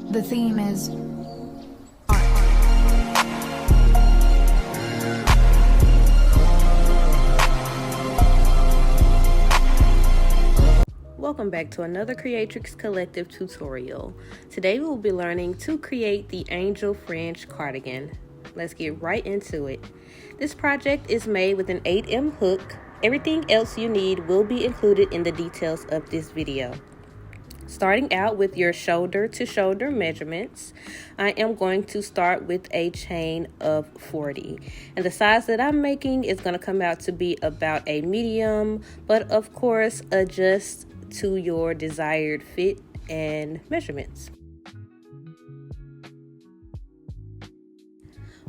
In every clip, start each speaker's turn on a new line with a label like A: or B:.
A: The theme is
B: Welcome back to another Creatrix Collective tutorial. Today we will be learning to create the Angel Fringe Cardigan. Let's get right into it. This project is made with an 8M hook. Everything else you need will be included in the details of this video. Starting out with your shoulder to shoulder measurements, I am going to start with a chain of 40. And the size that I'm making is going to come out to be about a medium, but of course adjust to your desired fit and measurements.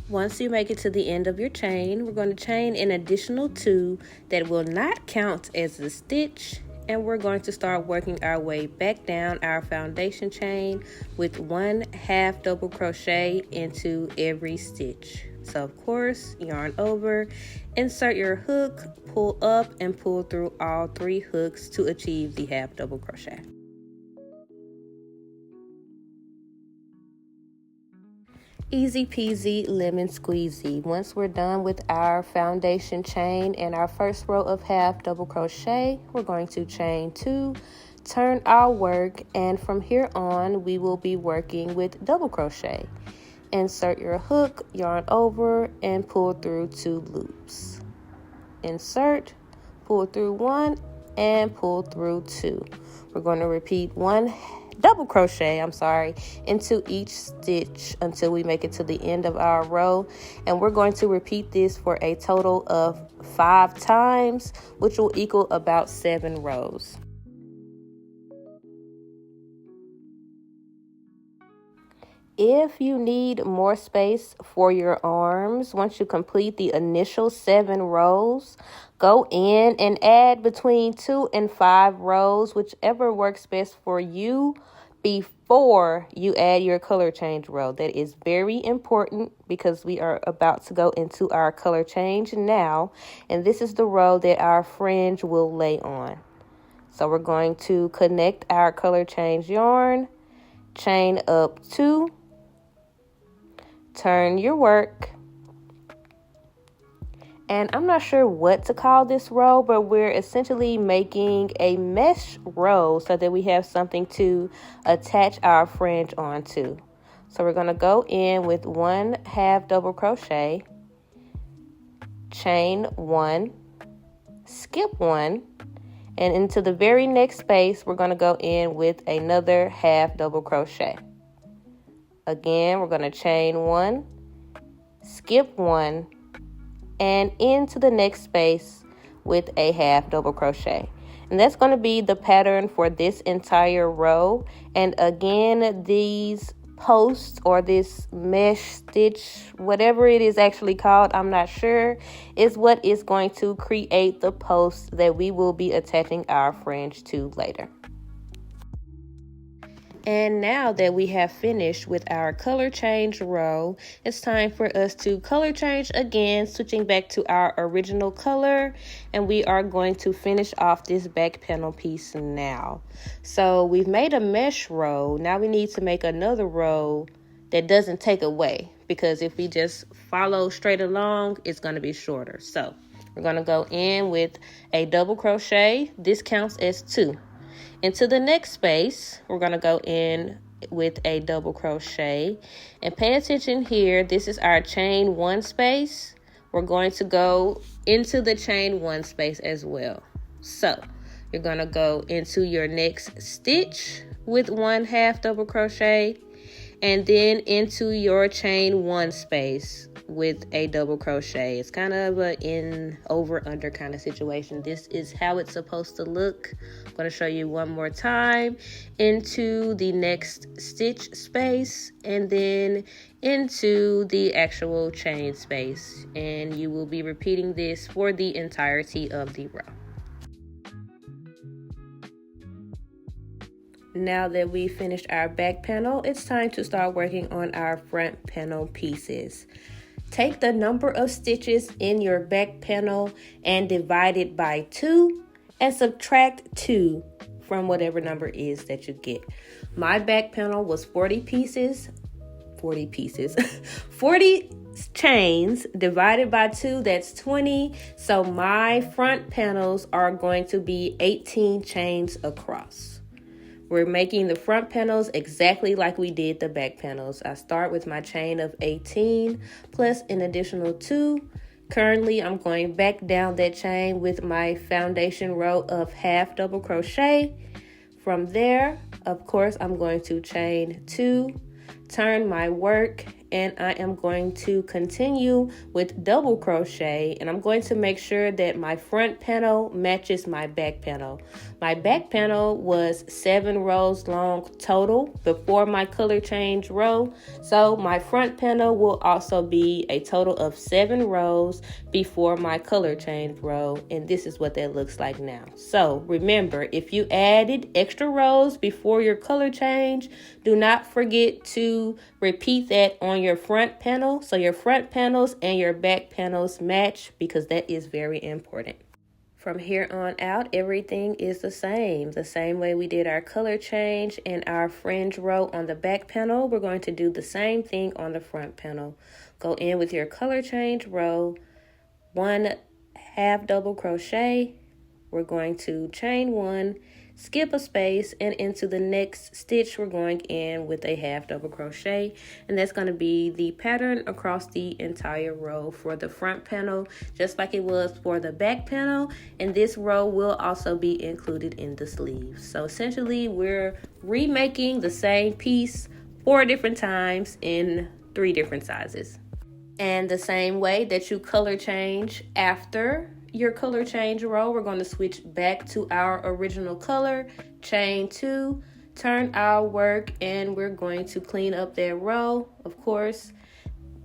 B: Once you make it to the end of your chain, we're going to chain an additional 2 that will not count as a stitch, and we're going to start working our way back down our foundation chain with 1/2 double crochet into every stitch. So of course, yarn over, insert your hook, pull up and pull through all 3 hooks to achieve the 1/2 double crochet. Easy peasy lemon squeezy. Once we're done with our foundation chain and our first row of 1/2 double crochet, we're going to chain 2, turn our work, and from here on we will be working with double crochet. Insert your hook, yarn over, and pull through 2 loops. Insert, pull through 1, and pull through 2. We're going to repeat 1 double crochet, into each stitch until we make it to the end of our row. And we're going to repeat this for a total of 5 times, which will equal about 7 rows. If you need more space for your arms, once you complete the initial 7 rows, go in and add between 2 and 5 rows, whichever works best for you, before you add your color change row. That is very important because we are about to go into our color change now, and this is the row that our fringe will lay on. So we're going to connect our color change yarn, chain up 2, turn your work, and I'm not sure what to call this row, but we're essentially making a mesh row so that we have something to attach our fringe onto. So we're going to go in with 1/2 double crochet, chain 1, skip 1, and into the very next space we're going to go in with another 1/2 double crochet. Again, we're going to chain 1, skip 1, and into the next space with a 1/2 double crochet. And that's going to be the pattern for this entire row. And again, these posts or this mesh stitch, whatever it is actually called, I'm not sure, is what is going to create the posts that we will be attaching our fringe to later. And now that we have finished with our color change row, it's time for us to color change again, switching back to our original color, and we are going to finish off this back panel piece now. So we've made a mesh row. Now we need to make another row that doesn't take away, because if we just follow straight along, it's going to be shorter. So we're going to go in with a double crochet. This counts as 2. Into the next space, we're going to go in with a double crochet, and pay attention here. This is our chain 1 space. We're going to go into the chain 1 space as well. So you're going to go into your next stitch with 1/2 double crochet, and then into your chain 1 space with a double crochet. It's kind of a in over under kind of situation. This is how it's supposed to look. I'm going to show you one more time. Into the next stitch space, and then into the actual chain space, and you will be repeating this for the entirety of the row. Now that we finished our back panel, it's time to start working on our front panel pieces. Take the number of stitches in your back panel and divide it by 2 and subtract 2 from whatever number is that you get. My back panel was 40 chains divided by 2, that's 20. So my front panels are going to be 18 chains across. We're making the front panels exactly like we did the back panels. I start with my chain of 18 plus an additional 2. Currently, I'm going back down that chain with my foundation row of half double crochet. From there, of course, I'm going to chain 2, turn my work, and I am going to continue with double crochet, and I'm going to make sure that my front panel matches my back panel. My back panel was 7 rows long total before my color change row, so my front panel will also be a total of 7 rows before my color change row, and this is what that looks like now. So remember, if you added extra rows before your color change, do not forget to repeat that on your front panel so your front panels and your back panels match, because that is very important. From here on out, everything is the same way we did our color change and our fringe row on the back panel. We're going to do the same thing on the front panel. Go in with your color change row, 1 half double crochet. We're going to chain 1, skip a space, and into the next stitch we're going in with a half double crochet, and that's going to be the pattern across the entire row for the front panel, just like it was for the back panel. And this row will also be included in the sleeves. So essentially we're remaking the same piece 4 different times in 3 different sizes. And the same way that you color change after your color change row, we're going to switch back to our original color, chain 2, turn our work, and we're going to clean up that row. Of course,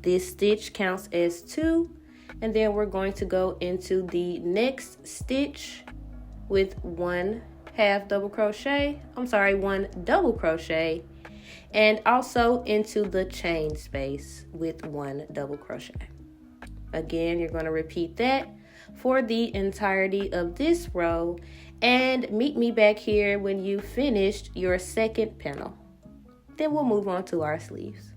B: this stitch counts as 2, and then we're going to go into the next stitch with 1 double crochet, and also into the chain space with 1 double crochet. Again, you're going to repeat that for the entirety of this row, and meet me back here when you finished your second panel. Then we'll move on to our sleeves.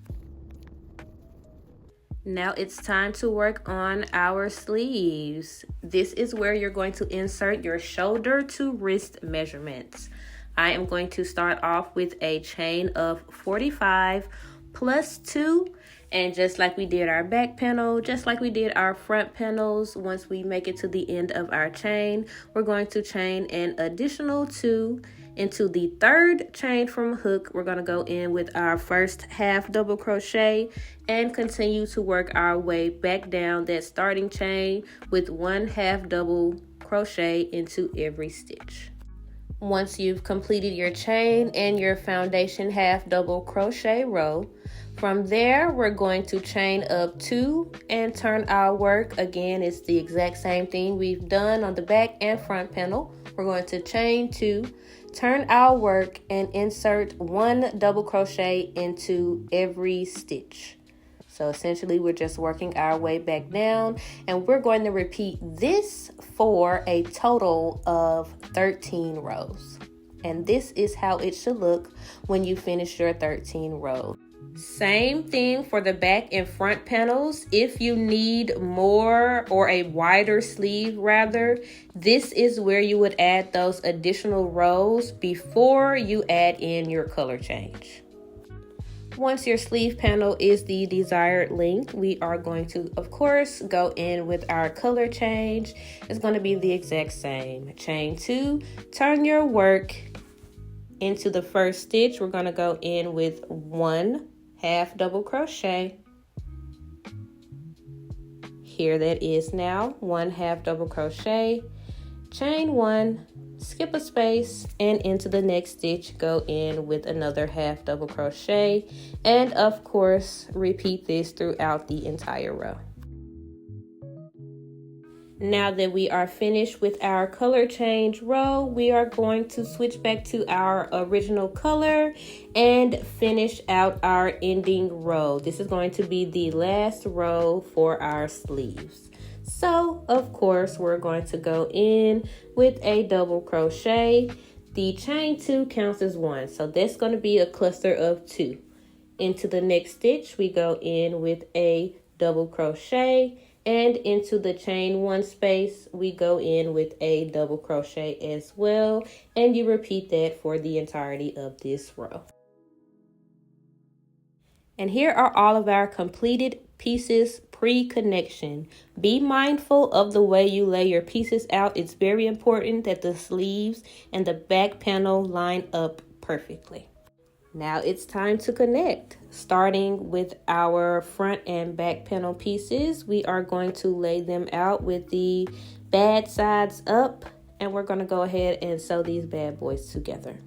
B: Now it's time to work on our sleeves. This is where you're going to insert your shoulder to wrist measurements. I am going to start off with a chain of 45 plus 2. And just like we did our back panel, just like we did our front panels, once we make it to the end of our chain, we're going to chain an additional 2 into the 3rd chain from hook. We're going to go in with our first half double crochet and continue to work our way back down that starting chain with 1 half double crochet into every stitch. Once you've completed your chain and your foundation half double crochet row, from there, we're going to chain up 2 and turn our work. Again, it's the exact same thing we've done on the back and front panel. We're going to chain 2, turn our work, and insert 1 double crochet into every stitch. So essentially, we're just working our way back down, and we're going to repeat this for a total of 13 rows. And this is how it should look when you finish your 13 rows. Same thing for the back and front panels. If you need more or a wider sleeve rather, this is where you would add those additional rows before you add in your color change. Once your sleeve panel is the desired length, we are going to, of course, go in with our color change. It's going to be the exact same. Chain 2, turn your work into the first stitch. We're going to go in with 1 half double crochet. Here that is now 1 half double crochet, chain 1, skip a space, and into the next stitch go in with another half double crochet, and of course repeat this throughout the entire row. Now that we are finished with our color change row, we are going to switch back to our original color and finish out our ending row. This is going to be the last row for our sleeves. So, of course, we're going to go in with a double crochet. The chain 2 counts as 1, so that's going to be a cluster of 2. Into the next stitch, we go in with a double crochet, and into the chain 1 space, we go in with a double crochet as well, and you repeat that for the entirety of this row. And here are all of our completed pieces pre-connection. Be mindful of the way you lay your pieces out. It's very important that the sleeves and the back panel line up perfectly. Now it's time to connect. Starting with our front and back panel pieces, we are going to lay them out with the bad sides up, and we're going to go ahead and sew these bad boys together.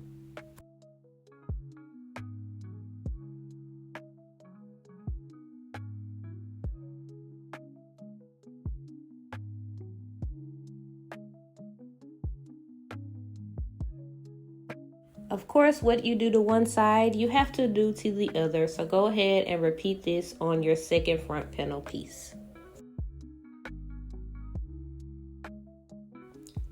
B: Of course, what you do to one side, you have to do to the other. So go ahead and repeat this on your second front panel piece.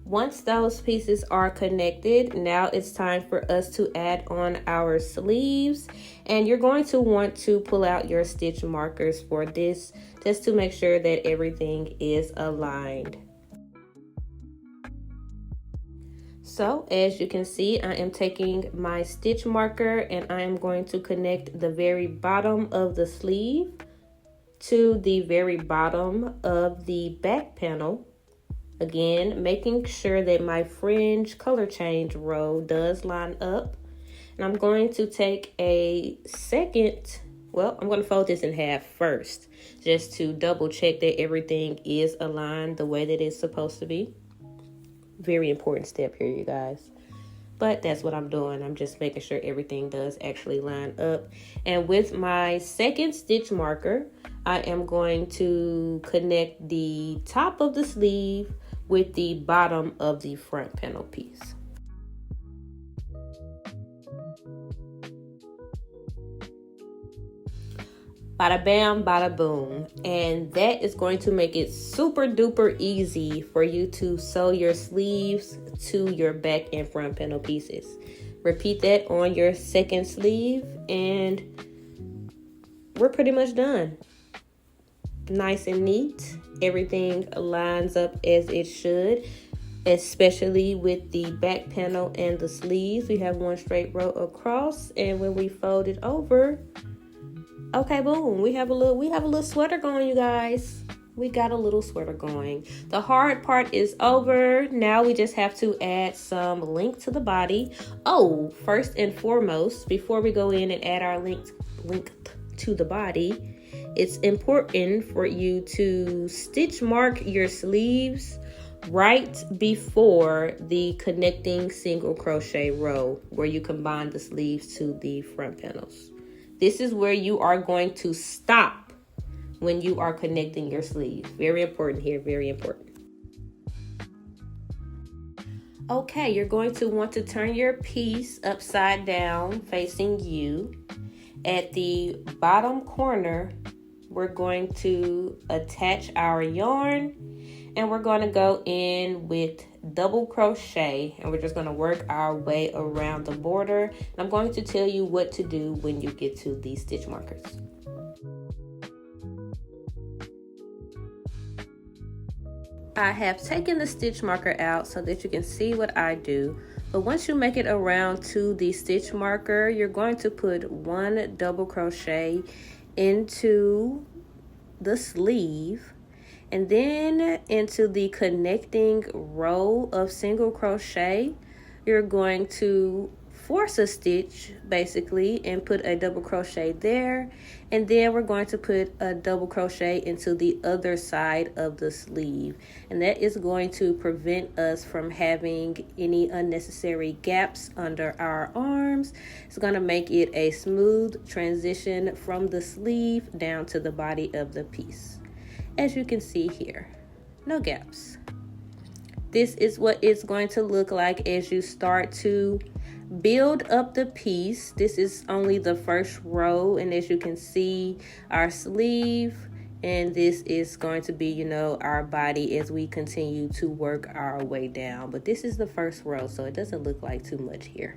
B: Once those pieces are connected, now it's time for us to add on our sleeves. And you're going to want to pull out your stitch markers for this, just to make sure that everything is aligned. So as you can see, I am taking my stitch marker and I am going to connect the very bottom of the sleeve to the very bottom of the back panel. Again, making sure that my fringe color change row does line up. And I'm going to take a second, well, I'm going to fold this in half first, just to double check that everything is aligned the way that it's supposed to be. Very important step here, you guys. But that's what I'm doing. I'm just making sure everything does actually line up. And with my second stitch marker, I am going to connect the top of the sleeve with the bottom of the front panel piece. Bada bam, bada boom. And that is going to make it super duper easy for you to sew your sleeves to your back and front panel pieces. Repeat that on your second sleeve and we're pretty much done. Nice and neat. Everything lines up as it should, especially with the back panel and the sleeves. We have one straight row across, and when we fold it over, okay, boom, we have a little sweater going, you guys. We got a little sweater going. The hard part is over. Now we just have to add some length to the body. Oh, first and foremost, before we go in and add our length to the body, it's important for you to stitch mark your sleeves right before the connecting single crochet row where you combine the sleeves to the front panels. This is where you are going to stop when you are connecting your sleeves. Very important here, very important. Okay, you're going to want to turn your piece upside down facing you. At the bottom corner, we're going to attach our yarn and we're going to go in with double crochet and we're just going to work our way around the border. And I'm going to tell you what to do when you get to these stitch markers. I have taken the stitch marker out so that you can see what I do. But once you make it around to the stitch marker, you're going to put one double crochet into the sleeve and then into the connecting row of single crochet. You're going to force a stitch basically and put a double crochet there, and then we're going to put a double crochet into the other side of the sleeve, and that is going to prevent us from having any unnecessary gaps under our arms. It's going to make it a smooth transition from the sleeve down to the body of the piece. As you can see here, no gaps. This is what it's going to look like as you start to build up the piece. This is only the first row, and as you can see, our sleeve And this is going to be, you know, our body as we continue to work our way down. But this is the first row, so it doesn't look like too much here.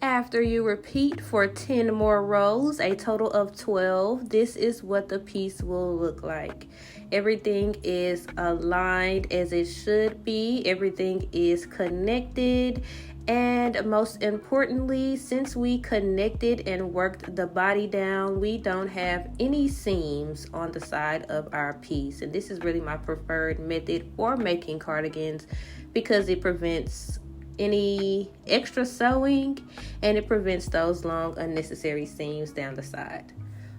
B: After you repeat for 10 more rows, a total of 12, this is what the piece will look like. Everything is aligned as it should be. Everything is connected. And most importantly, since we connected and worked the body down, we don't have any seams on the side of our piece. And this is really my preferred method for making cardigans because it prevents any extra sewing and it prevents those long unnecessary seams down the side.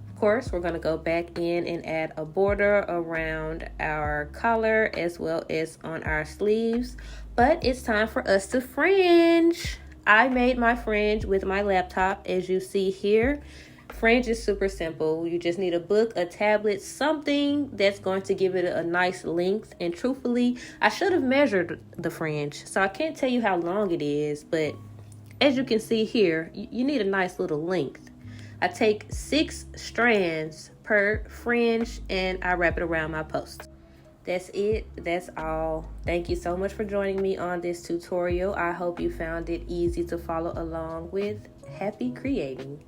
B: Of course, we're going to go back in and add a border around our collar as well as on our sleeves, but it's time for us to fringe. I made my fringe with my laptop, as you see here. Fringe is super simple. You just need a book, a tablet, something that's going to give it a nice length. And truthfully, I should have measured the fringe, so I can't tell you how long it is, but as you can see here, you need a nice little length. I take 6 strands per fringe and I wrap it around my post. That's it. That's all. Thank you so much for joining me on this tutorial. I hope you found it easy to follow along with. Happy creating.